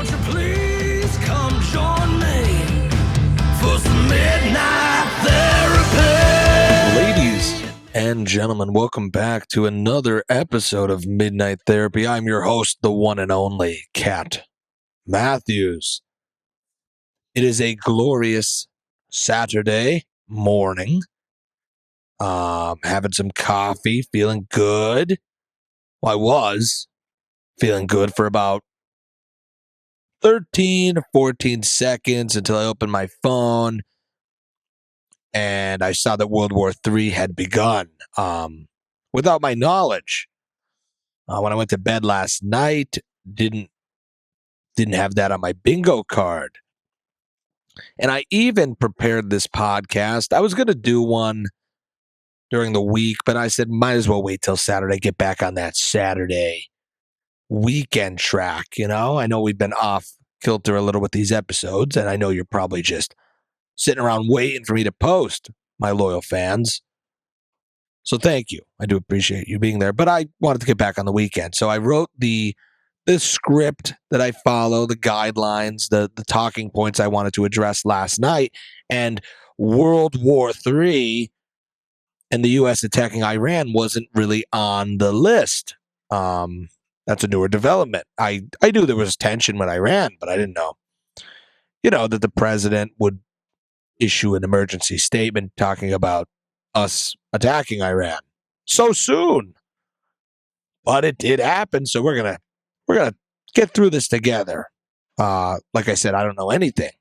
Won't you please come join me for some midnight therapy? Ladies and gentlemen, welcome back to another episode of Midnight Therapy. I'm your host, the one and only Cat Matthews. It is a glorious Saturday morning. Having some coffee, feeling good. Well, I was feeling good for about 13 or 14 seconds until I opened my phone and I saw that World War III had begun without my knowledge. When I went to bed last night, didn't have that on my bingo card. And I even prepared this podcast. I was going to do one during the week, but I said, might as well wait till Saturday, get back on that Saturday weekend track. You know, I know we've been off kilter a little with these episodes, and I know you're probably just sitting around waiting for me to post, my loyal fans. So thank you. I do appreciate you being there, but I wanted to get back on the weekend. So I wrote the script that I follow, the guidelines, the talking points I wanted to address last night, and World War III and the U.S. attacking Iran wasn't really on the list. That's a newer development. I knew there was tension with Iran, but I didn't know, that the president would issue an emergency statement talking about us attacking Iran so soon. But it did happen, so we're gonna get through this together. Like I said, I don't know anything.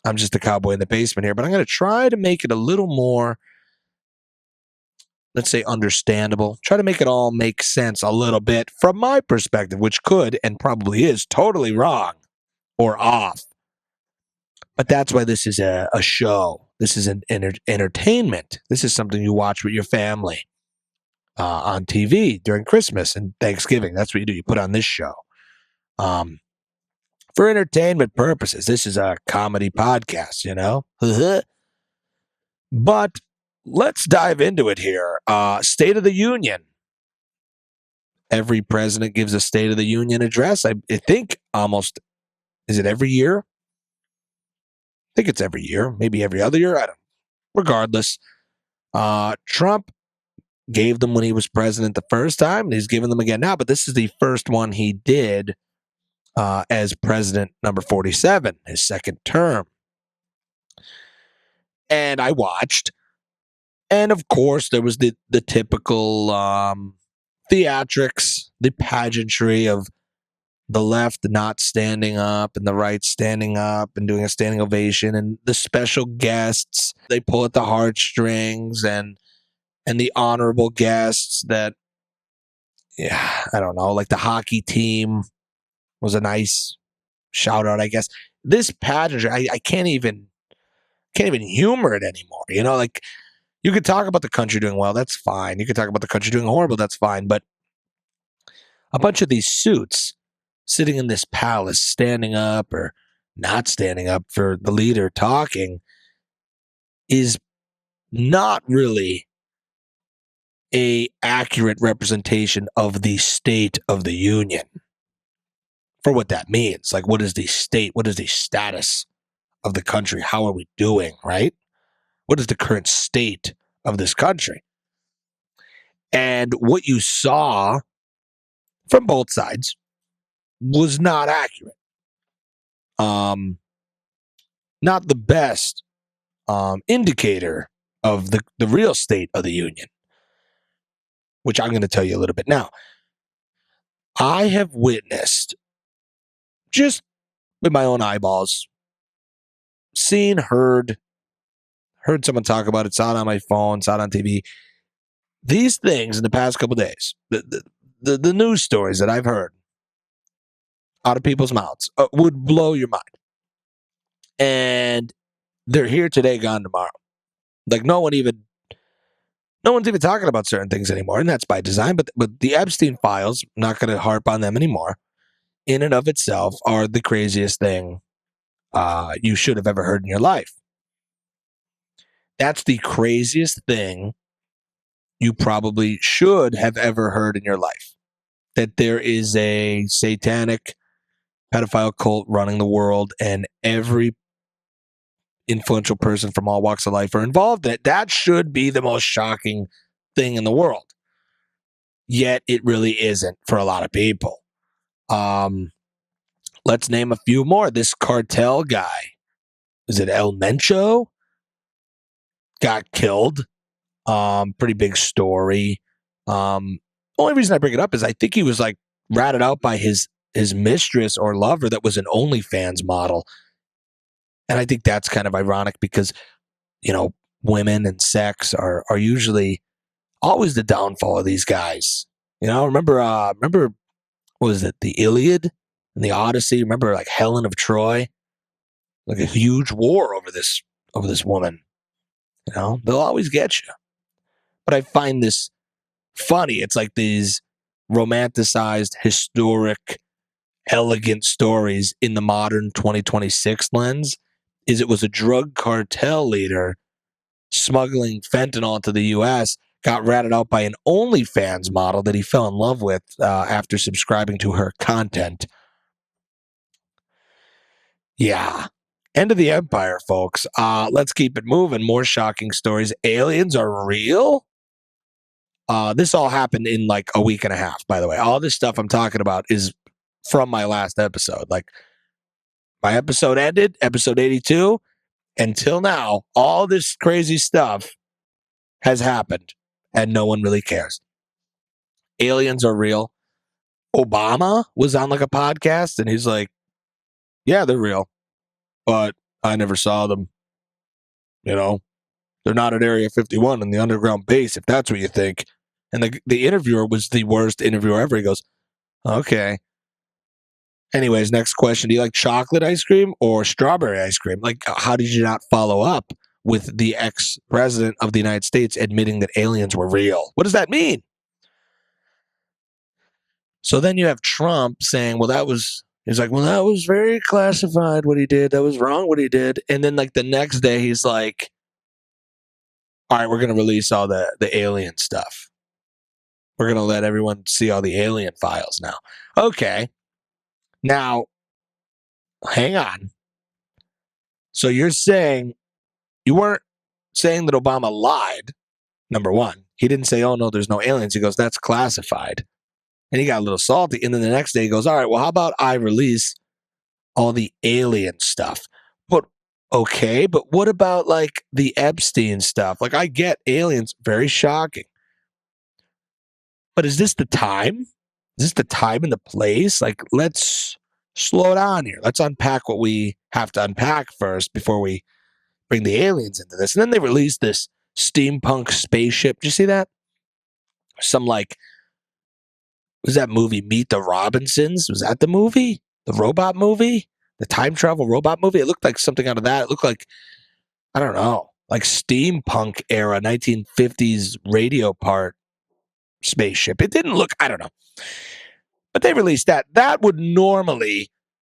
I'm just a cowboy in the basement here, but I'm gonna try to make it a little more, let's say, understandable. Try to make it all make sense a little bit from my perspective, which could and probably is totally wrong or off. But that's why this is a show. This is an entertainment. This is something you watch with your family on TV during Christmas and Thanksgiving. That's what you do. You put on this show. For entertainment purposes. This is a comedy podcast, But let's dive into it here. State of the Union. Every president gives a State of the Union address. I think almost, is it every year? I think it's every year, maybe every other year. I don't. Regardless, Trump gave them when he was president the first time, and he's giving them again now. But this is the first one he did as president number 47, his second term. And I watched, and of course there was the typical theatrics, the pageantry of the left not standing up and the right standing up and doing a standing ovation, and the special guests, they pull at the heartstrings, and the honorable guests that, I don't know, like the hockey team was a nice shout out, I guess. This pageantry, I can't even humor it anymore. Like, you could talk about the country doing well, that's fine. You could talk about the country doing horrible, that's fine. But a bunch of these suits sitting in this palace, standing up or not standing up for the leader talking, is not really a accurate representation of the state of the union. For what that means. Like, what is the state? What is the status of the country? How are we doing, right? What is the current state of this country? And what you saw from both sides was not accurate. Not the best indicator of the real state of the union, which I'm going to tell you a little bit now. I have witnessed, just with my own eyeballs, seen, heard someone talk about it, saw it on my phone, saw it on TV. These things in the past couple of days, the news stories that I've heard out of people's mouths would blow your mind. And they're here today, gone tomorrow. Like, no one's even talking about certain things anymore, and that's by design. But the Epstein files, I'm not going to harp on them anymore, in and of itself are the craziest thing you should have ever heard in your life. That's the craziest thing you probably should have ever heard in your life. That there is a satanic pedophile cult running the world, and every influential person from all walks of life are involved in it. That should be the most shocking thing in the world. Yet it really isn't for a lot of people. Let's name a few more. This cartel guy, is it El Mencho? Got killed. Pretty big story. Only reason I bring it up is I think he was like ratted out by his mistress or lover that was an OnlyFans model. And I think that's kind of ironic because, women and sex are usually always the downfall of these guys. Remember what was it, the Iliad and the Odyssey? Remember like Helen of Troy? Like a huge war over this woman. They'll always get you. But I find this funny. It's like these romanticized, historic, elegant stories in the modern 2026 lens. It was a drug cartel leader smuggling fentanyl to the U.S., got ratted out by an OnlyFans model that he fell in love with after subscribing to her content. Yeah. End of the empire, folks. Let's keep it moving. More shocking stories. Aliens are real? This all happened in like a week and a half, by the way. All this stuff I'm talking about is from my last episode. Like, my episode ended, episode 82. Until now, all this crazy stuff has happened, and no one really cares. Aliens are real. Obama was on like a podcast, and he's like, yeah, they're real, but I never saw them. They're not at Area 51 in the underground base, if that's what you think. And the interviewer was the worst interviewer ever. He goes, okay. Anyways, next question. Do you like chocolate ice cream or strawberry ice cream? Like, how did you not follow up with the ex-president of the United States admitting that aliens were real? What does that mean? So then you have Trump saying, he's like, well, that was very classified what he did. That was wrong what he did. And then like the next day he's like, all right, we're going to release all the alien stuff. We're going to let everyone see all the alien files now. Okay. Now, hang on. So you're saying you weren't saying that Obama lied, number one. He didn't say, oh, no, there's no aliens. He goes, that's classified. And he got a little salty. And then the next day he goes, all right, well, how about I release all the alien stuff? But okay, but what about like the Epstein stuff? Like, I get aliens, very shocking. But is this the time? Is this the time and the place? Like, let's slow down here. Let's unpack what we have to unpack first before we bring the aliens into this. And then they released this steampunk spaceship. Did you see that? Some like, was that movie Meet the Robinsons? Was that the movie? The robot movie? The time travel robot movie? It looked like something out of that. It looked like, I don't know, like steampunk era, 1950s radio part spaceship. It didn't look, I don't know. But they released that. That would normally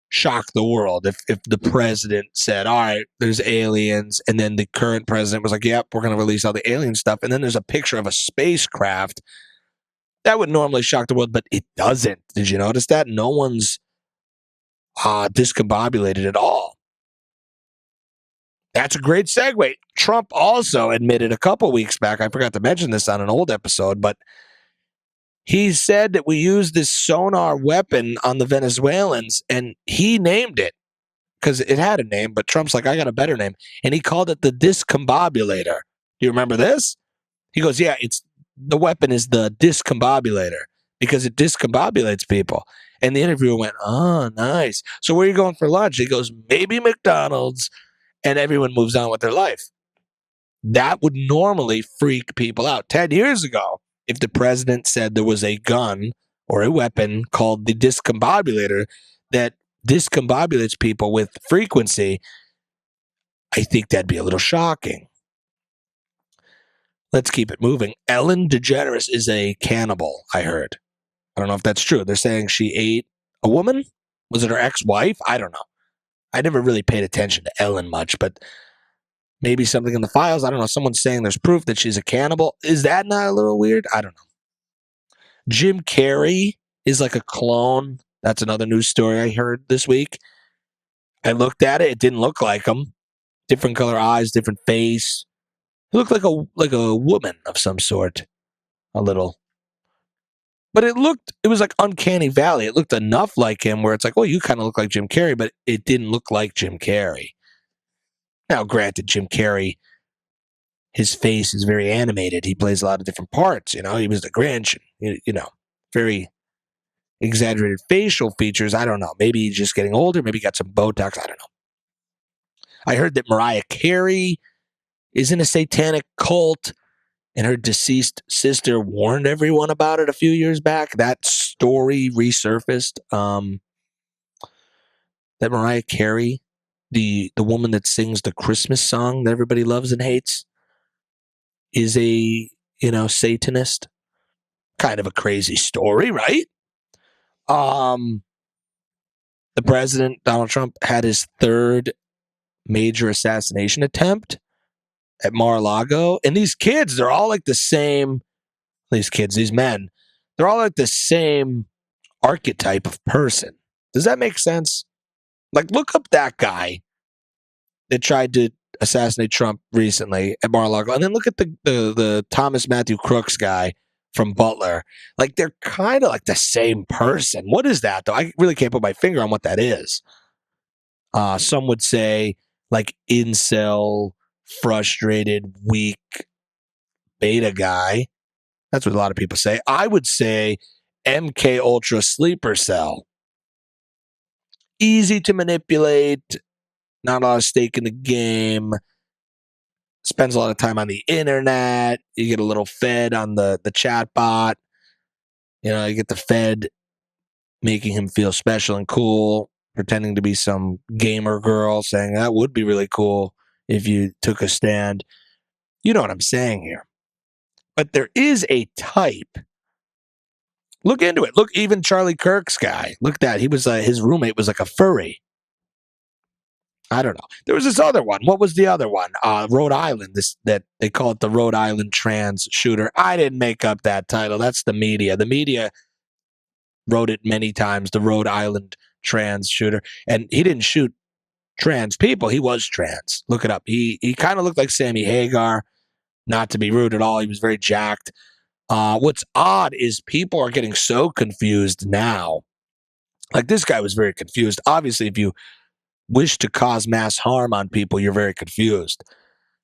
shock the world if the president said, all right, there's aliens. And then the current president was like, yep, we're going to release all the alien stuff. And then there's a picture of a spacecraft. That would normally shock the world, but it doesn't. Did you notice that? No one's discombobulated at all. That's a great segue. Trump also admitted a couple weeks back, I forgot to mention this on an old episode, but he said that we used this sonar weapon on the Venezuelans, and he named it because it had a name, but Trump's like, I got a better name. And he called it the discombobulator. Do you remember this? He goes, yeah, the weapon is the discombobulator because it discombobulates people. And the interviewer went, oh, nice. So where are you going for lunch? He goes, maybe McDonald's. And everyone moves on with their life. That would normally freak people out. 10 years ago, if the president said there was a gun or a weapon called the discombobulator that discombobulates people with frequency, I think that'd be a little shocking. Let's keep it moving. Ellen DeGeneres is a cannibal, I heard. I don't know if that's true. They're saying she ate a woman? Was it her ex-wife? I don't know. I never really paid attention to Ellen much, but maybe something in the files. I don't know. Someone's saying there's proof that she's a cannibal. Is that not a little weird? I don't know. Jim Carrey is like a clone That's another news story I heard this week. I looked at it. It didn't look like him. Different color eyes, different face. He looked like a woman of some sort. A little. But it was like uncanny valley. It looked enough like him where it's like, well, you kind of look like Jim Carrey, but it didn't look like Jim Carrey. Now, granted, Jim Carrey, his face is very animated. He plays a lot of different parts. You know, he was the Grinch. Very exaggerated facial features. I don't know. Maybe he's just getting older. Maybe he got some Botox. I don't know. I heard that Mariah Carey is in a satanic cult, and her deceased sister warned everyone about it a few years back. That story resurfaced. That Mariah Carey, the woman that sings the Christmas song that everybody loves and hates, is a Satanist. Kind of a crazy story, right? The president, Donald Trump, had his third major assassination attempt at Mar-a-Lago. And these kids, they're all like the same. These men, they're all like the same archetype of person. Does that make sense? Like, look up that guy that tried to assassinate Trump recently at Mar-a-Lago, and then look at the Thomas Matthew Crooks guy from Butler. Like, they're kind of like the same person. What is that, though? I really can't put my finger on what that is. Some would say like incel, frustrated, weak beta guy. That's what a lot of people say. I would say MK Ultra sleeper cell. Easy to manipulate, not a lot of stake in the game. Spends a lot of time on the internet. You get a little fed on the chat bot. You get the fed making him feel special and cool, pretending to be some gamer girl, saying that would be really cool if you took a stand. You know what I'm saying here. But there is a type. Look into it. Look, even Charlie Kirk's guy. Look at that. He was his roommate was like a furry. I don't know. There was this other one. What was the other one? Rhode Island. That they call it the Rhode Island trans shooter. I didn't make up that title. That's the media. The media wrote it many times. The Rhode Island trans shooter, and he didn't shoot trans people. He was trans. Look it up. He kind of looked like Sammy Hagar. Not to be rude at all. He was very jacked. What's odd is people are getting so confused now. Like, this guy was very confused. Obviously, if you wish to cause mass harm on people, you're very confused.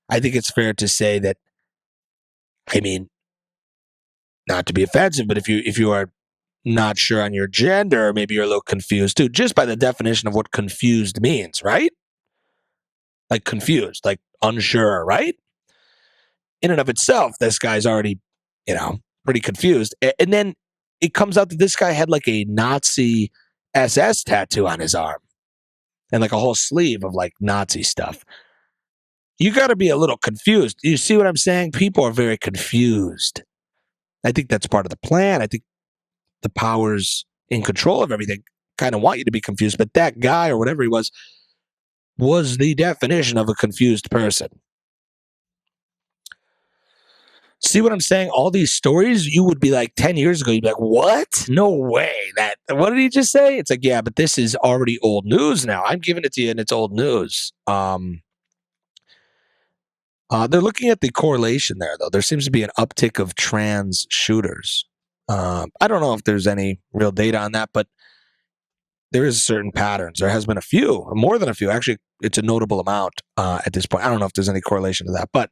I think it's fair to say that, I mean, not to be offensive, but if you are not sure on your gender, maybe you're a little confused too, just by the definition of what confused means, right? Like confused, like unsure, right? In and of itself, this guy's already, pretty confused. And then it comes out that this guy had like a Nazi SS tattoo on his arm and like a whole sleeve of like Nazi stuff. You got to be a little confused. You see what I'm saying? People are very confused. I think that's part of the plan. I think the powers in control of everything kind of want you to be confused. But that guy or whatever he was the definition of a confused person. See what I'm saying? All these stories, you would be like 10 years ago, you'd be like, what? No way. What did he just say? It's like, yeah, but this is already old news now. I'm giving it to you and it's old news. They're looking at the correlation there, though. There seems to be an uptick of trans shooters. I don't know if there's any real data on that, but there is certain patterns. There has been a few, more than a few. Actually, it's a notable amount at this point. I don't know if there's any correlation to that, but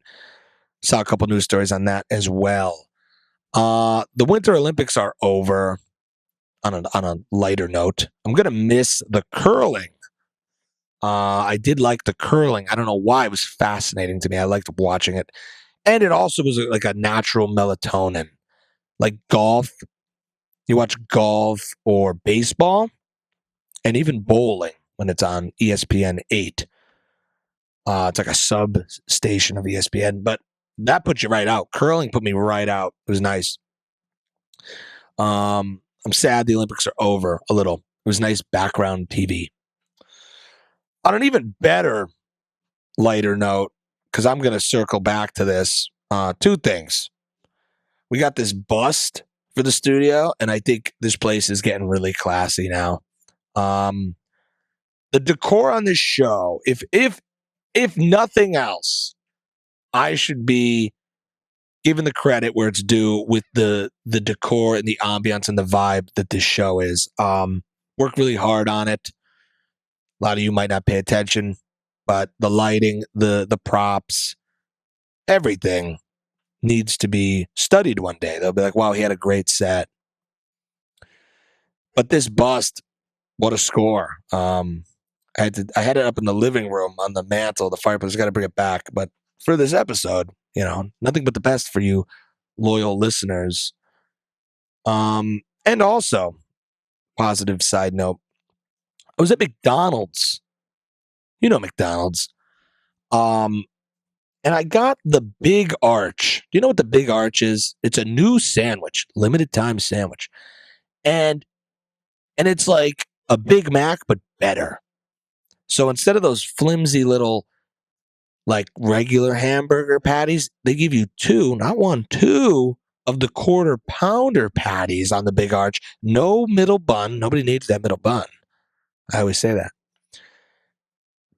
saw a couple news stories on that as well. The Winter Olympics are over. On a lighter note, I'm gonna miss the curling. I did like the curling. I don't know why. It was fascinating to me. I liked watching it, and it also was like a natural melatonin. Like golf, you watch golf or baseball, and even bowling when it's on ESPN 8. It's like a sub station of ESPN, but that put you right out. Curling put me right out. It was nice. I'm sad the Olympics are over a little. It was nice background TV. On an even better, lighter note, because I'm going to circle back to this, two things. We got this bust for the studio, and I think this place is getting really classy now. The decor on this show, if nothing else, I should be given the credit where it's due with the decor and the ambiance and the vibe that this show is. Worked really hard on it. A lot of you might not pay attention, but the lighting, the props, everything needs to be studied one day. They'll be like, wow, he had a great set. But this bust, what a score. I had it up in the living room on the mantle, the fireplace. I got to bring it back. But for this episode, nothing but the best for you loyal listeners. And also, positive side note, I was at McDonald's. You know McDonald's. And I got the Big Arch. Do you know what the Big Arch is? It's a new sandwich, limited time sandwich. And it's like a Big Mac, but better. So instead of those flimsy little, like regular hamburger patties, they give you two, not one, two of the quarter pounder patties on the Big Arch. No middle bun. Nobody needs that middle bun. I always say that.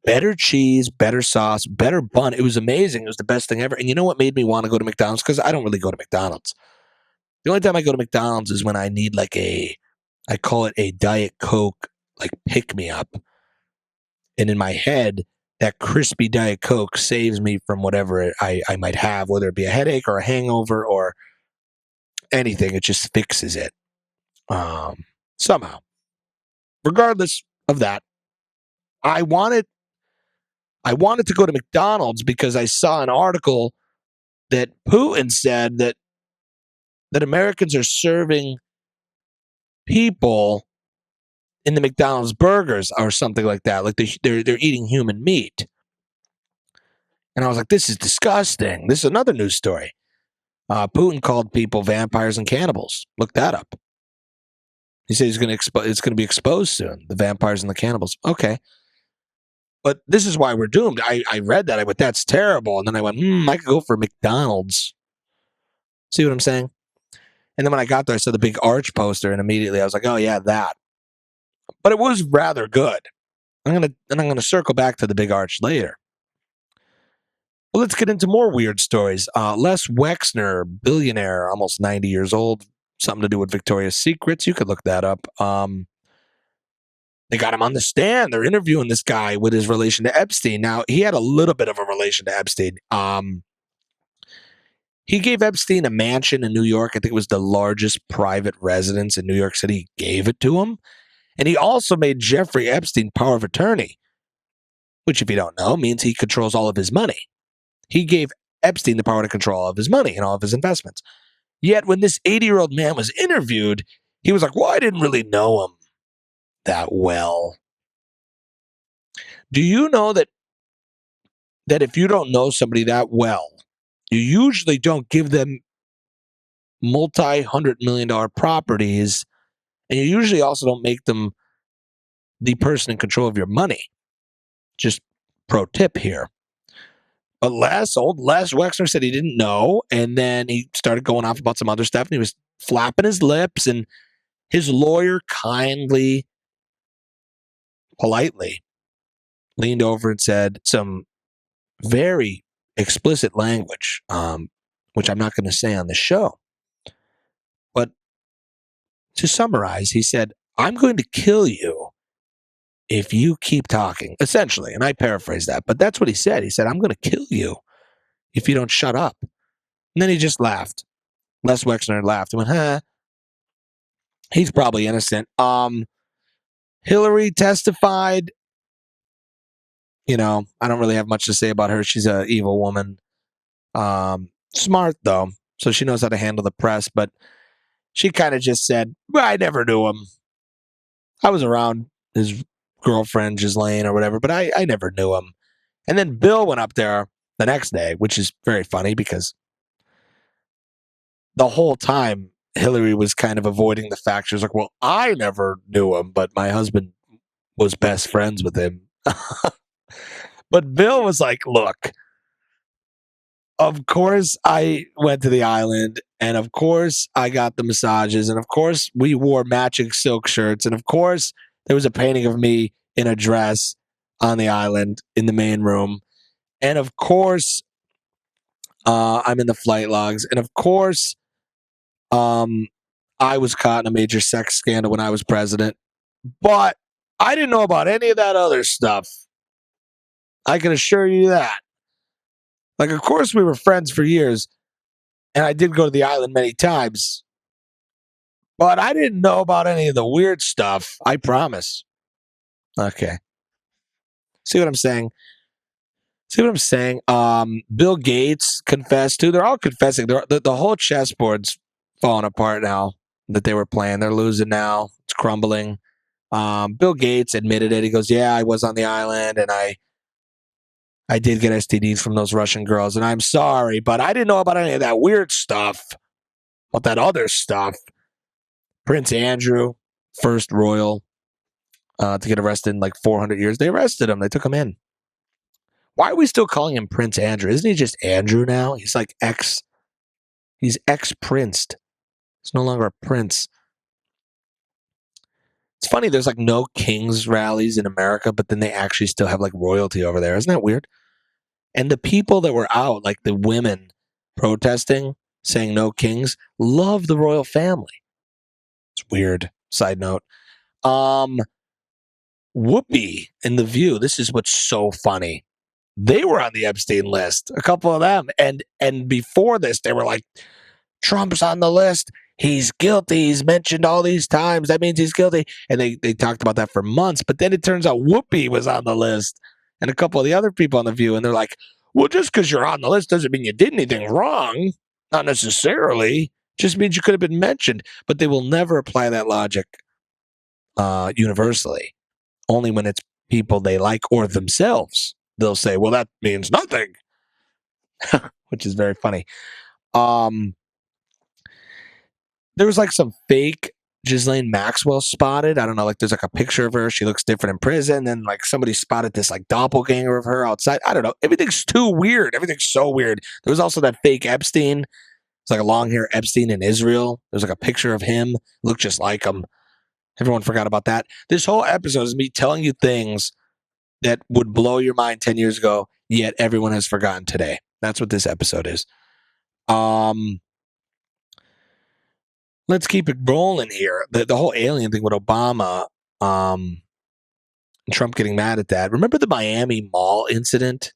Better cheese, better sauce, better bun. It was amazing. It was the best thing ever. And you know what made me want to go to McDonald's? Because I don't really go to McDonald's. The only time I go to McDonald's is when I need like I call it a Diet Coke, like pick me up. And in my head, that crispy Diet Coke saves me from whatever I might have, whether it be a headache or a hangover or anything. It just fixes it somehow. Regardless of that, I wanted to go to McDonald's because I saw an article that Putin said that Americans are serving people in the McDonald's burgers or something like that. Like they're eating human meat. And I was like, this is disgusting. This is another news story. Putin called people vampires and cannibals. Look that up. He said it's going to be exposed soon, the vampires and the cannibals. Okay. But this is why we're doomed. I read that. I went, that's terrible. And then I went, I could go for McDonald's. See what I'm saying? And then when I got there, I saw the Big Arch poster, and immediately I was like, oh, yeah, that. But it was rather good. I'm gonna circle back to the Big Arch later. Well, let's get into more weird stories. Les Wexner, billionaire, almost 90 years old, something to do with Victoria's Secrets. You could look that up. They got him on the stand. They're interviewing this guy with his relation to Epstein. Now, he had a little bit of a relation to Epstein. He gave Epstein a mansion in New York. I think it was the largest private residence in New York City. He gave it to him. And he also made Jeffrey Epstein power of attorney, which, if you don't know, means he controls all of his money. He gave Epstein the power to control all of his money and all of his investments. Yet when this 80-year-old man was interviewed, he was like, well, I didn't really know him that well. Do you know that if you don't know somebody that well, you usually don't give them multi-$100 million properties, and you usually also don't make them the person in control of your money. Just pro tip here. But old Les Wexner said he didn't know, and then he started going off about some other stuff, and he was flapping his lips, and his lawyer kindly, politely leaned over and said some very explicit language, which I'm not going to say on the show. But to summarize, he said, I'm going to kill you if you keep talking, essentially. And I paraphrase that, but that's what he said. He said, I'm going to kill you if you don't shut up. And then he just laughed. Les Wexner laughed and went, he's probably innocent. Hillary testified. I don't really have much to say about her. She's an evil woman. Smart, though, so she knows how to handle the press. But she kind of just said, I never knew him. I was around his girlfriend, Ghislaine, or whatever, but I never knew him. And then Bill went up there the next day, which is very funny because the whole time Hillary was kind of avoiding the fact. She was like, well, I never knew him, but my husband was best friends with him. But Bill was like, look, of course I went to the island And of course, I got the massages. And of course, we wore matching silk shirts. And of course, there was a painting of me in a dress on the island in the main room. And of course, I'm in the flight logs. And of course, I was caught in a major sex scandal when I was president. But I didn't know about any of that other stuff. I can assure you that. Like, of course, we were friends for years. And I did go to the island many times. But I didn't know about any of the weird stuff. I promise. Okay. See what I'm saying? See what I'm saying? Bill Gates confessed too. They're all confessing. The whole chessboard's falling apart now that they were playing. They're losing now. It's crumbling. Bill Gates admitted it. He goes, "Yeah, I was on the island and I did get STDs from those Russian girls, and I'm sorry, but I didn't know about any of that weird stuff, about that other stuff." Prince Andrew, first royal to get arrested in like 400 years. They arrested him. They took him in. Why are we still calling him Prince Andrew? Isn't he just Andrew now? He's like he's ex-princed. He's no longer a prince. It's funny, there's like no king's rallies in America, but then they actually still have like royalty over there. Isn't that weird? And the people that were out, like the women protesting, saying no kings, love the royal family. It's weird. Side note. Whoopi in The View. This is what's so funny. They were on the Epstein list, a couple of them. And before this, they were like, Trump's on the list. He's guilty. He's mentioned all these times. That means he's guilty. And they talked about that for months. But then it turns out Whoopi was on the list and a couple of the other people on The View. And they're like, well, just because you're on the list doesn't mean you did anything wrong. Not necessarily. Just means you could have been mentioned. But they will never apply that logic universally. Only when it's people they like or themselves. They'll say, well, that means nothing. Which is very funny. There was like some fake Ghislaine Maxwell spotted. I don't know, like there's like a picture of her. She looks different in prison. Then like somebody spotted this like doppelganger of her outside. I don't know. Everything's too weird. Everything's so weird. There was also that fake Epstein. It's like a long hair Epstein in Israel. There's like a picture of him. Looked just like him. Everyone forgot about that. This whole episode is me telling you things that would blow your mind 10 years ago, yet everyone has forgotten today. That's what this episode is. Let's keep it rolling here. The whole alien thing with Obama, Trump getting mad at that. Remember the Miami Mall incident?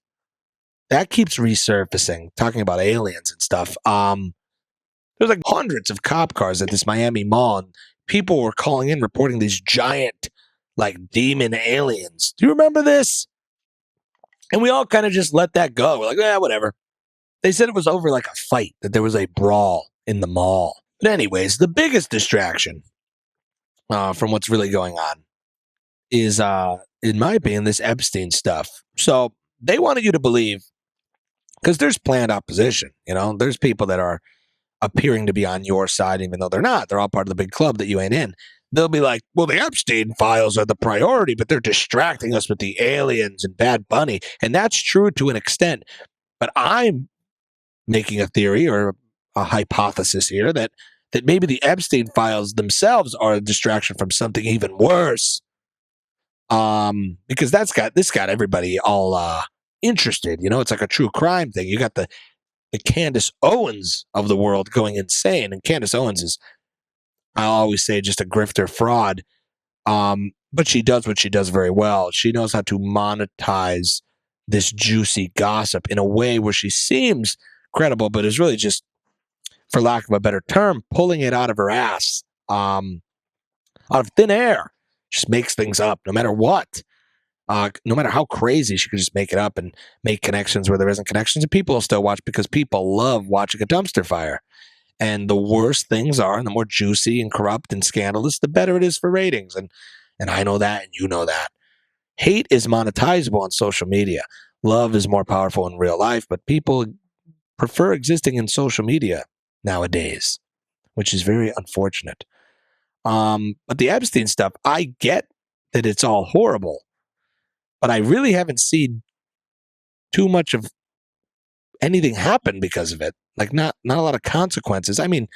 That keeps resurfacing, talking about aliens and stuff. There's like hundreds of cop cars at this Miami Mall, and people were calling in reporting these giant, like demon aliens. Do you remember this? And we all kind of just let that go. We're like, yeah, whatever. They said it was over like a fight, that there was a brawl in the mall. But anyways, the biggest distraction from what's really going on is, in my opinion, this Epstein stuff. So they wanted you to believe, because there's planned opposition. You know, there's people that are appearing to be on your side, even though they're not. They're all part of the big club that you ain't in. They'll be like, well, the Epstein files are the priority, but they're distracting us with the aliens and Bad Bunny. And that's true to an extent. But I'm making a theory or a hypothesis here that maybe the Epstein files themselves are a distraction from something even worse. Because this got everybody all interested. You know, it's like a true crime thing. You got the Candace Owens of the world going insane, and Candace Owens is, I always say, just a grifter fraud. But she does what she does very well. She knows how to monetize this juicy gossip in a way where she seems credible, but is really just, for lack of a better term, pulling it out of her ass, out of thin air. Just makes things up, no matter what. No matter how crazy, she could just make it up and make connections where there isn't connections, and people will still watch because people love watching a dumpster fire. And the worse things are, and the more juicy and corrupt and scandalous, the better it is for ratings. And I know that, and you know that. Hate is monetizable on social media. Love is more powerful in real life, but people prefer existing in social media nowadays, which is very unfortunate. But the Epstein stuff, I get that it's all horrible, but I really haven't seen too much of anything happen because of it. Like not a lot of consequences. I mean,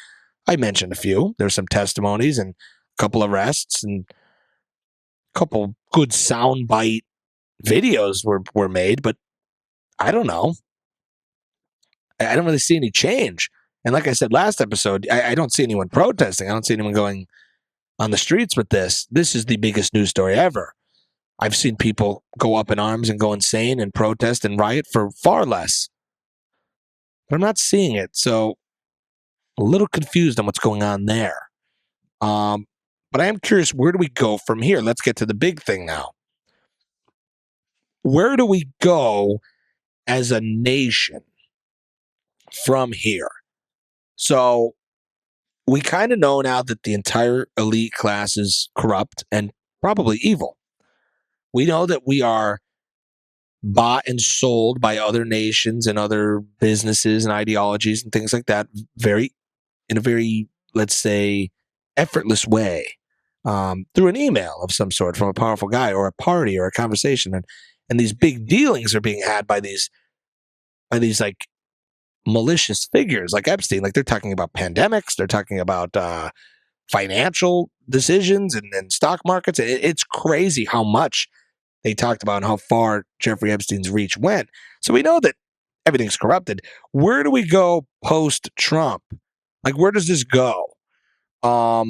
I mentioned a few. There's some testimonies and a couple arrests and a couple good soundbite videos were made, but I don't know. I don't really see any change. And like I said last episode, I don't see anyone protesting. I don't see anyone going on the streets with this. This is the biggest news story ever. I've seen people go up in arms and go insane and protest and riot for far less. But I'm not seeing it. So a little confused on what's going on there. But I am curious, where do we go from here? Let's get to the big thing now. Where do we go as a nation from here? So we kind of know now that the entire elite class is corrupt and probably evil. We know that we are bought and sold by other nations and other businesses and ideologies and things like that in a very, let's say, effortless way, through an email of some sort from a powerful guy or a party or a conversation. And these big dealings are being had by these like malicious figures like Epstein. Like they're talking about pandemics, they're talking about financial decisions and stock markets. It's crazy how much they talked about and how far Jeffrey Epstein's reach went. So we know that everything's corrupted. Where do we go post-Trump? Like, where does this go? All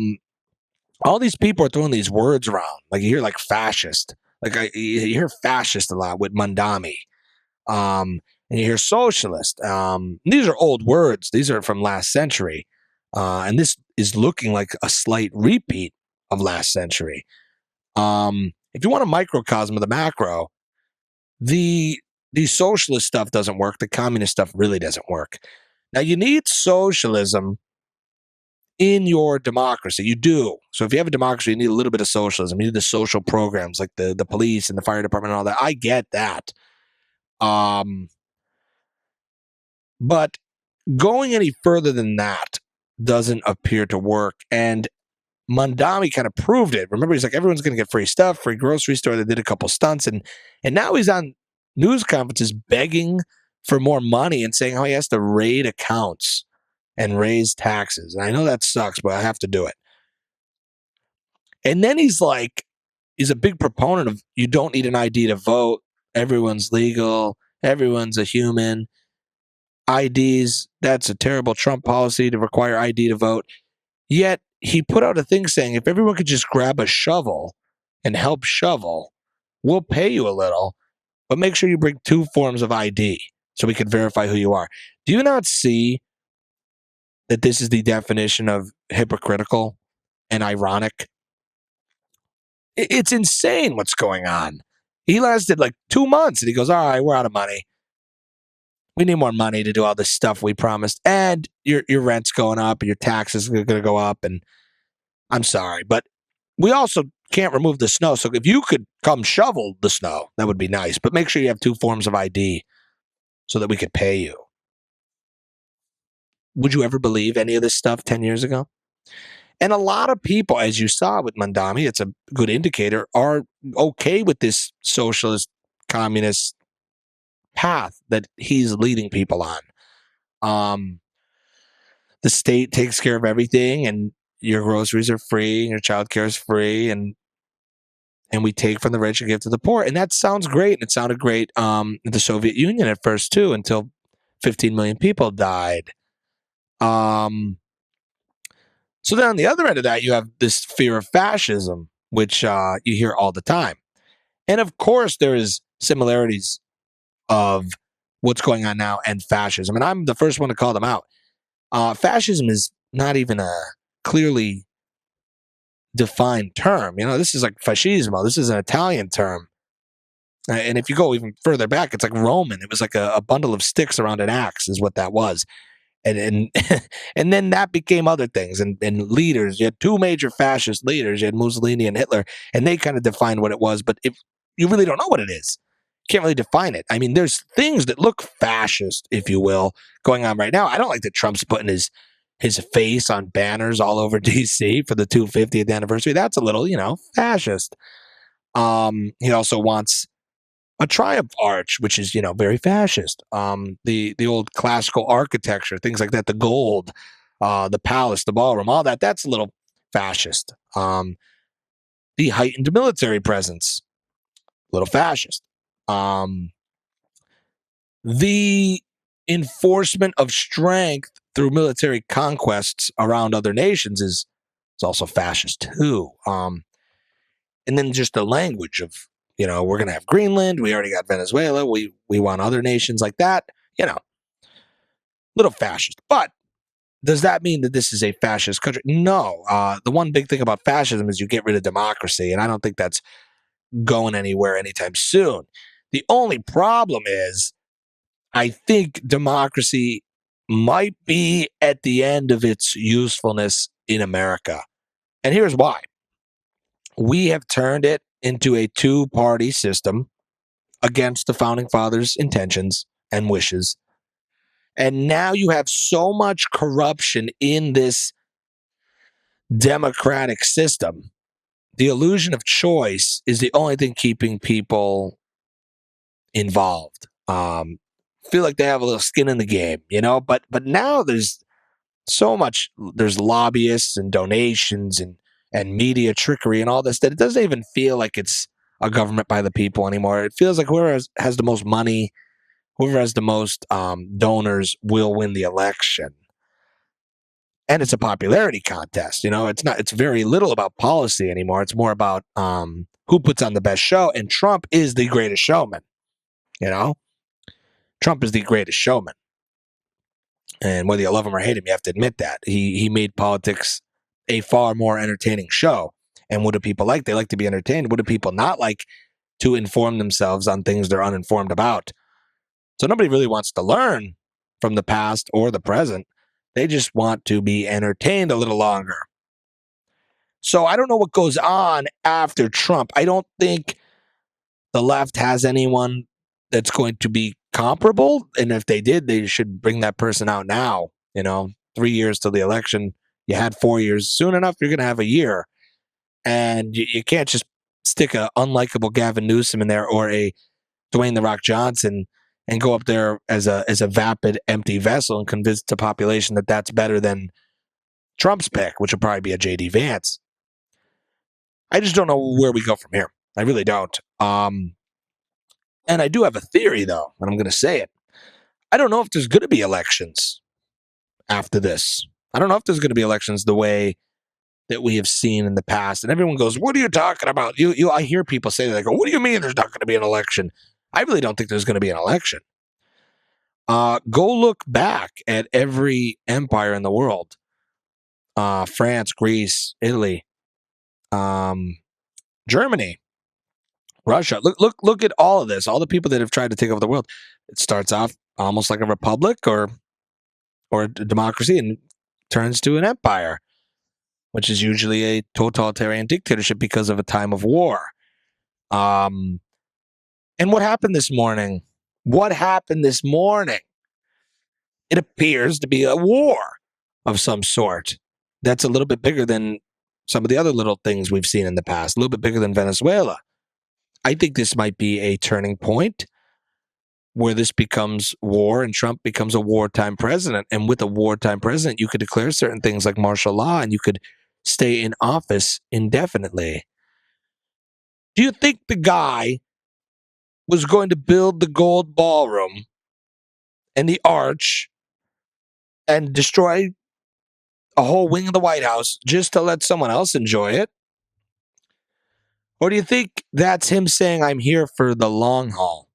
these people are throwing these words around. Like you hear like fascist. You hear fascist a lot with Mandami. And you hear socialist. These are old words. These are from last century. And this is looking like a slight repeat of last century. If you want a microcosm of the macro, the socialist stuff doesn't work. The communist stuff really doesn't work. Now, you need socialism in your democracy. You do. So if you have a democracy, you need a little bit of socialism. You need the social programs like the police and the fire department and all that. I get that. But going any further than that doesn't appear to work. And Mandami kind of proved it. Remember, he's like, everyone's going to get free stuff, free grocery store. They did a couple stunts. And now he's on news conferences begging for more money and saying how he has to raid accounts and raise taxes. And I know that sucks, but I have to do it. And then he's a big proponent of you don't need an ID to vote. Everyone's legal. Everyone's a human. IDs, that's a terrible Trump policy to require ID to vote. Yet he put out a thing saying if everyone could just grab a shovel and help shovel, we'll pay you a little, but make sure you bring 2 forms of ID so we can verify who you are. Do you not see that this is the definition of hypocritical and ironic? It's insane what's going on. He lasted like 2 months and he goes, all right, we're out of money. We need more money to do all this stuff we promised. And your rent's going up, and your taxes are going to go up. And I'm sorry, but we also can't remove the snow. So if you could come shovel the snow, that would be nice. But make sure you have 2 forms of ID so that we could pay you. Would you ever believe any of this stuff 10 years ago? And a lot of people, as you saw with Mandami, it's a good indicator, are okay with this socialist, communist path that he's leading people on. The state takes care of everything, and your groceries are free, and your child care is free, and we take from the rich and give to the poor. And that sounds great. And it sounded great in the Soviet Union at first too, until 15 million people died. So then on the other end of that, you have this fear of fascism, which you hear all the time. And of course, there is similarities of what's going on now and fascism. And I'm the first one to call them out. Fascism is not even a clearly defined term. This is like fascismo. This is an Italian term. And if you go even further back, it's like Roman. It was like a bundle of sticks around an axe is what that was. And and then that became other things and leaders. You had 2 major fascist leaders. You had Mussolini and Hitler, and they kind of defined what it was. But if you really don't know what it is, you can't really define it. I mean, there's things that look fascist, if you will, going on right now. I don't like that Trump's putting his face on banners all over D.C. for the 250th anniversary. That's a little, fascist. He also wants a triumph arch, which is, very fascist. The old classical architecture, things like that, the gold, the palace, the ballroom, all that, that's a little fascist. The heightened military presence, a little fascist. The enforcement of strength through military conquests around other nations is also fascist too. And then just the language of, we're going to have Greenland. We already got Venezuela. We want other nations like that. Little fascist. But does that mean that this is a fascist country? No. The one big thing about fascism is you get rid of democracy, and I don't think that's going anywhere anytime soon. The only problem is I think democracy might be at the end of its usefulness in America. And here's why. We have turned it into a two-party system against the founding fathers' intentions and wishes. And now you have so much corruption in this democratic system. The illusion of choice is the only thing keeping people involved. Feel like they have a little skin in the game, but now there's so much, there's lobbyists and donations and media trickery and all this, that it doesn't even feel like it's a government by the people anymore. It feels like whoever has the most money, whoever has the most donors will win the election. And it's a popularity contest. It's very little about policy anymore. It's more about who puts on the best show. And Trump is the greatest showman. Trump is the greatest showman. And whether you love him or hate him, you have to admit that. He made politics a far more entertaining show. And what do people like? They like to be entertained. What do people not like? To inform themselves on things they're uninformed about. So nobody really wants to learn from the past or the present. They just want to be entertained a little longer. So I don't know what goes on after Trump. I don't think the left has anyone that's going to be comparable. And if they did, they should bring that person out now. 3 years till the election. You had 4 years. Soon enough, you're going to have a year. And you can't just stick a unlikable Gavin Newsom in there or a Dwayne The Rock Johnson and go up there as a vapid, empty vessel and convince the population that that's better than Trump's pick, which will probably be a J.D. Vance. I just don't know where we go from here. I really don't. And I do have a theory, though, and I'm going to say it. I don't know if there's going to be elections after this. I don't know if there's going to be elections the way that we have seen in the past. And everyone goes, what are you talking about? I hear people say that. They go, what do you mean there's not going to be an election? I really don't think there's going to be an election. Go look back at every empire in the world. France, Greece, Italy, Germany, Russia. Look at all of this. All the people that have tried to take over the world. It starts off almost like a republic or a democracy and turns to an empire, which is usually a totalitarian dictatorship because of a time of war. And what happened this morning? It appears to be a war of some sort that's a little bit bigger than some of the other little things we've seen in the past, a little bit bigger than Venezuela. I think this might be a turning point where this becomes war and Trump becomes a wartime president. And with a wartime president, you could declare certain things like martial law and you could stay in office indefinitely. Do you think the guy was going to build the gold ballroom and the arch and destroy a whole wing of the White House just to let someone else enjoy it? Or do you think that's him saying, I'm here for the long haul?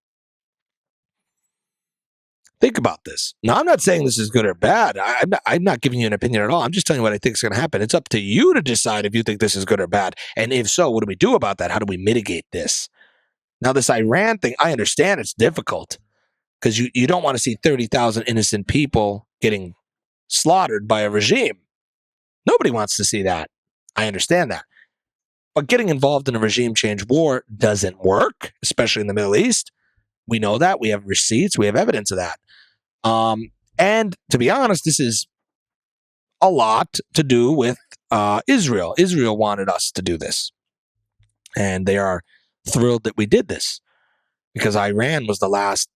Think about this. Now, I'm not saying this is good or bad. I'm not giving you an opinion at all. I'm just telling you what I think is going to happen. It's up to you to decide if you think this is good or bad. And if so, what do we do about that? How do we mitigate this? Now, this Iran thing, I understand it's difficult because you don't want to see 30,000 innocent people getting slaughtered by a regime. Nobody wants to see that. I understand that. But getting involved in a regime change war doesn't work, especially in the Middle East. We know that. We have receipts. We have evidence of that. And to be honest, this is a lot to do with Israel. Israel wanted us to do this. And they are thrilled that we did this. because Iran was the last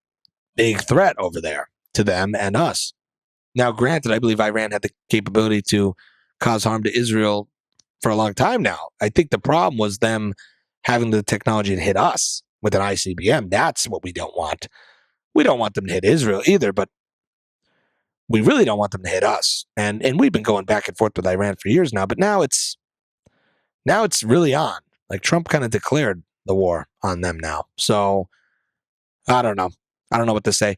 big threat over there to them and us. Now, granted, I believe Iran had the capability to cause harm to Israel for a long time now. I think the problem was them having the technology to hit us with an ICBM. That's what we don't want. We don't want them to hit Israel either, but we really don't want them to hit us. And we've been going back and forth with Iran for years now, but now it's really on. Like Trump kind of declared the war on them now. So I don't know. I don't know what to say.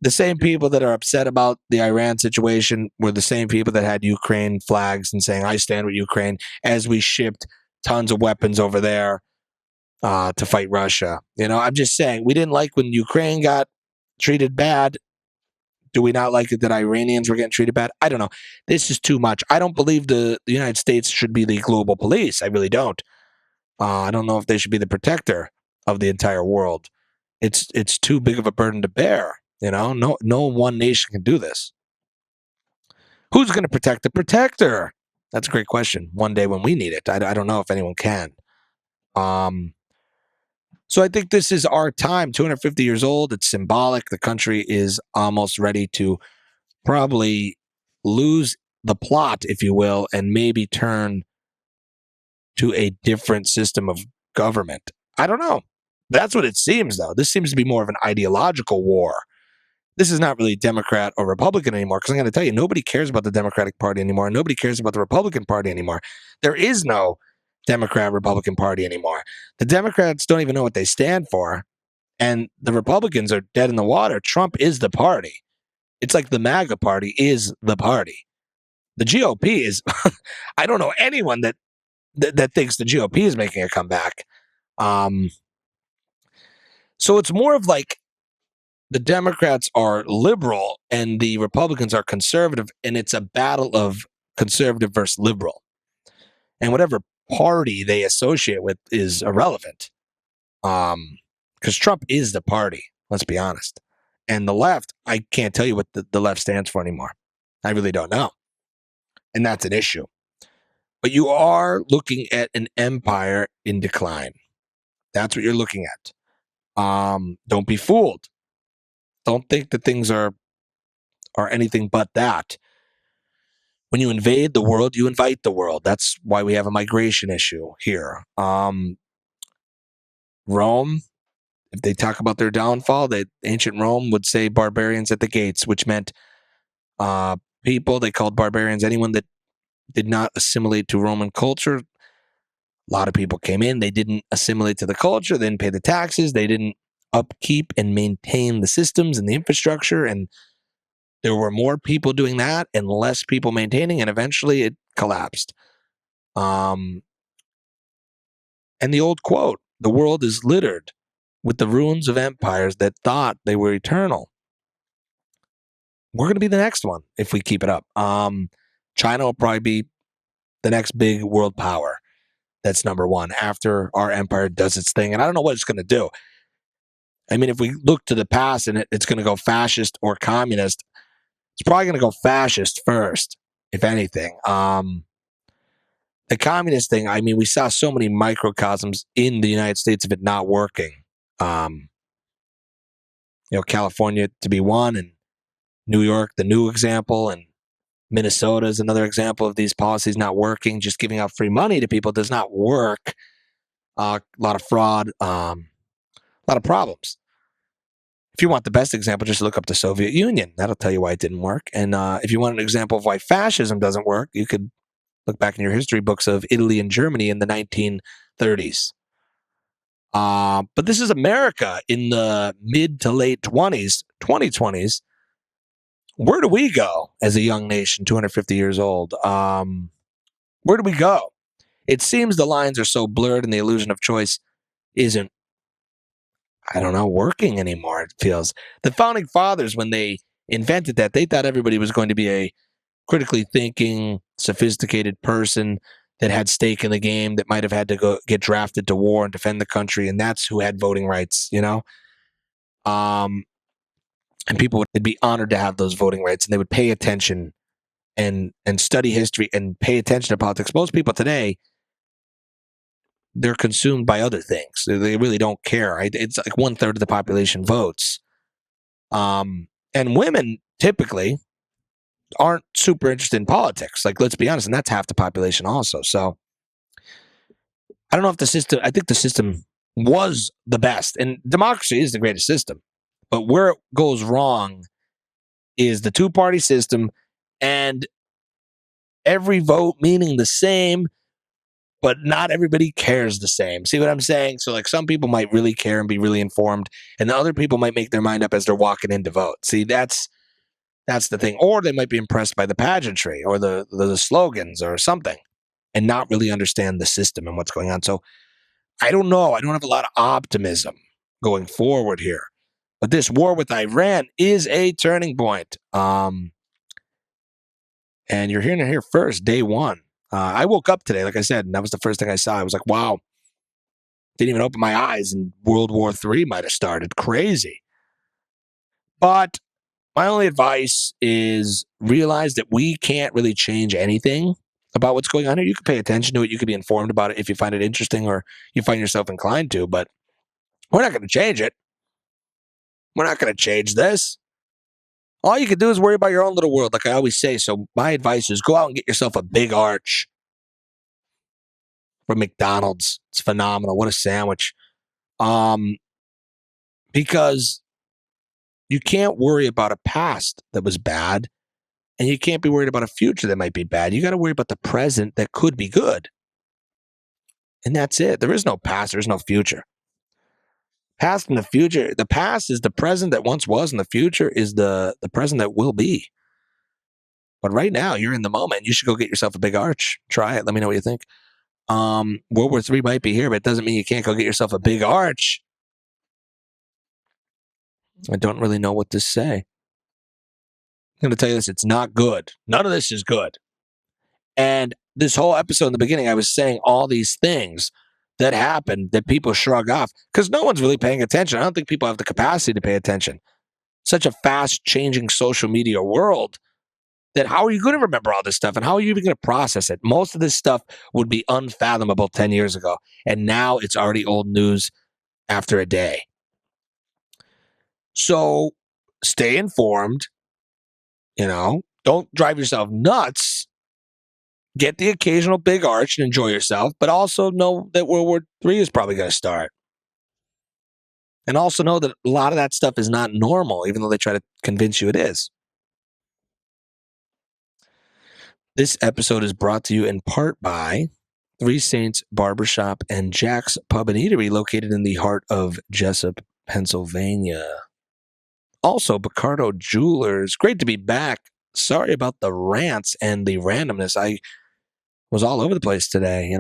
The same people that are upset about the Iran situation were the same people that had Ukraine flags and saying, I stand with Ukraine, as we shipped tons of weapons over there to fight Russia. I'm just saying, we didn't like when Ukraine got treated bad. Do we not like it that Iranians were getting treated bad? I don't know. This is too much. I don't believe the United States should be the global police. I really don't. I don't know if they should be the protector of the entire world. It's too big of a burden to bear. No one nation can do this. Who's going to protect the protector? That's a great question. One day when we need it, I don't know if anyone can. So I think this is our time. 250 years old. It's symbolic. The country is almost ready to probably lose the plot, if you will, and maybe turn to a different system of government. I don't know. That's what it seems, though. This seems to be more of an ideological war. This is not really Democrat or Republican anymore, because I'm going to tell you, nobody cares about the Democratic Party anymore. Nobody cares about the Republican Party anymore. There is no Democrat-Republican Party anymore. The Democrats don't even know what they stand for, and the Republicans are dead in the water. Trump is the party. It's like the MAGA party is the party. The GOP is, I don't know anyone that thinks the GOP is making a comeback. So it's more of like the Democrats are liberal and the Republicans are conservative, and it's a battle of conservative versus liberal. And whatever party they associate with is irrelevant. Because Trump is the party, let's be honest. And the left, I can't tell you what the left stands for anymore. I really don't know. And that's an issue. But you are looking at an empire in decline. That's what you're looking at. Don't be fooled. Don't think that things are anything but that. When you invade the world, you invite the world. That's why we have a migration issue here. Rome, if they talk about their downfall, ancient Rome would say barbarians at the gates, which meant people. They called barbarians anyone that did not assimilate to Roman culture. A lot of people came in. They didn't assimilate to the culture. They didn't pay the taxes. They didn't upkeep and maintain the systems and the infrastructure. And there were more people doing that and less people maintaining. And eventually it collapsed. And the old quote, the world is littered with the ruins of empires that thought they were eternal. We're going to be the next one if we keep it up. China will probably be the next big world power. That's number one after our empire does its thing. And I don't know what it's going to do. I mean, if we look to the past and it's going to go fascist or communist, it's probably going to go fascist first, if anything. The communist thing, I mean, we saw so many microcosms in the United States of it not working. California to be one, and New York, the new example, and Minnesota is another example of these policies not working. Just giving out free money to people does not work. A lot of fraud, a lot of problems. If you want the best example, just look up the Soviet Union. That'll tell you why it didn't work. And if you want an example of why fascism doesn't work, you could look back in your history books of Italy and Germany in the 1930s. But this is America in the mid to late 2020s. Where do we go as a young nation, 250 years old? Where do we go? It seems the lines are so blurred and the illusion of choice isn't, I don't know, working anymore, it feels. The founding fathers, when they invented that, they thought everybody was going to be a critically thinking, sophisticated person that had stake in the game, that might have had to go get drafted to war and defend the country, and that's who had voting rights, and people would be honored to have those voting rights, and they would pay attention and study history and pay attention to politics. Most people today, they're consumed by other things. They really don't care. It's like 1/3 of the population votes. And women typically aren't super interested in politics. Like, let's be honest, and that's half the population also. So I don't know if I think the system was the best. And democracy is the greatest system. But where it goes wrong is the two-party system and every vote meaning the same, but not everybody cares the same. See what I'm saying? So, like, some people might really care and be really informed, and the other people might make their mind up as they're walking in to vote. See, that's the thing. Or they might be impressed by the pageantry or the slogans or something and not really understand the system and what's going on. So I don't know. I don't have a lot of optimism going forward here. But this war with Iran is a turning point. And you're hearing it here first, day one. I woke up today, like I said, and that was the first thing I saw. I was like, wow. Didn't even open my eyes, and World War III might have started. Crazy. But my only advice is realize that we can't really change anything about what's going on here. You can pay attention to it. You can be informed about it if you find it interesting or you find yourself inclined to, but we're not going to change it. We're not going to change this. All you can do is worry about your own little world, like I always say. So my advice is go out and get yourself a big arch from McDonald's. It's phenomenal. What a sandwich. Because you can't worry about a past that was bad, and you can't be worried about a future that might be bad. You got to worry about the present that could be good. And that's it. There is no past. There is no future. Past and the future. The past is the present that once was, and the future is the present that will be. But right now, you're in the moment. You should go get yourself a big arch. Try it. Let me know what you think. World War III might be here, but it doesn't mean you can't go get yourself a big arch. I don't really know what to say. I'm going to tell you this. It's not good. None of this is good. And this whole episode in the beginning, I was saying all these things that happened that people shrug off because no one's really paying attention. I don't think people have the capacity to pay attention. Such a fast changing social media world that how are you going to remember all this stuff and how are you even going to process it? Most of this stuff would be unfathomable 10 years ago. And now it's already old news after a day. So stay informed, don't drive yourself nuts. Get the occasional big arch and enjoy yourself, but also know that World War III is probably going to start. And also know that a lot of that stuff is not normal, even though they try to convince you it is. This episode is brought to you in part by Three Saints Barbershop and Jack's Pub and Eatery, located in the heart of Jessup, Pennsylvania. Also, Picardo Jewelers. Great to be back. Sorry about the rants and the randomness. I was all over the place today,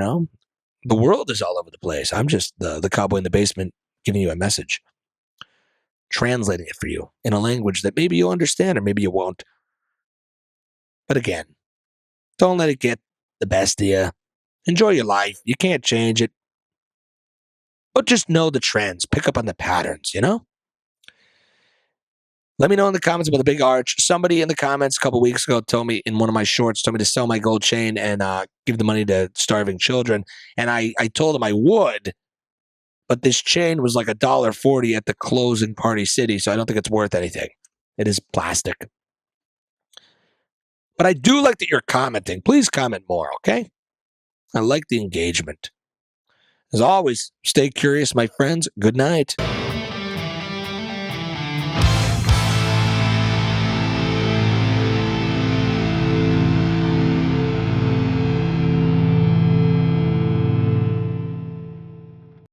The world is all over the place. I'm just the cowboy in the basement giving you a message, translating it for you in a language that maybe you'll understand or maybe you won't. But again, don't let it get the best of you. Enjoy your life. You can't change it. But just know the trends. Pick up on the patterns, Let me know in the comments about the big arch. Somebody in the comments a couple weeks ago told me in one of my shorts, told me to sell my gold chain and give the money to starving children. And I told him I would, but this chain was like $1.40 at the closing Party City, so I don't think it's worth anything. It is plastic. But I do like that you're commenting. Please comment more, okay? I like the engagement. As always, stay curious, my friends. Good night.